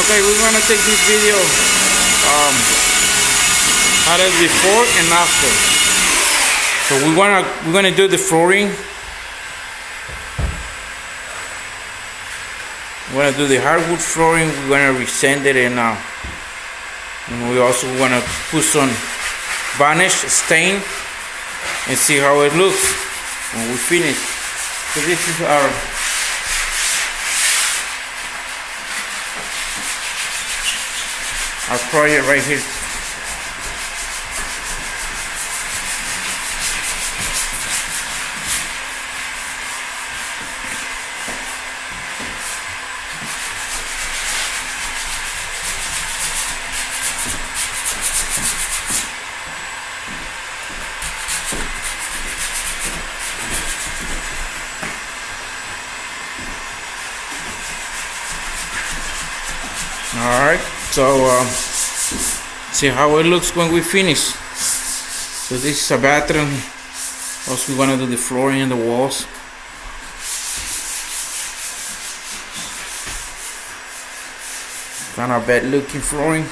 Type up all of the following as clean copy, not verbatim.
Okay, we're gonna take this video out of before and after. So we're gonna do the flooring. We're gonna do the hardwood flooring. We're gonna resand it, and we also wanna put some varnish stain and see how it looks when we finish. So this is our project right here. Alright, so see how it looks when we finish. So this is a bathroom. Also, we're gonna do the flooring and the walls. Kind of bad looking flooring.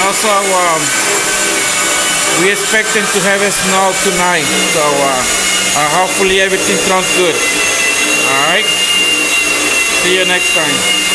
Also, we expecting to have a snow tonight, so hopefully everything runs good. Alright, see you next time.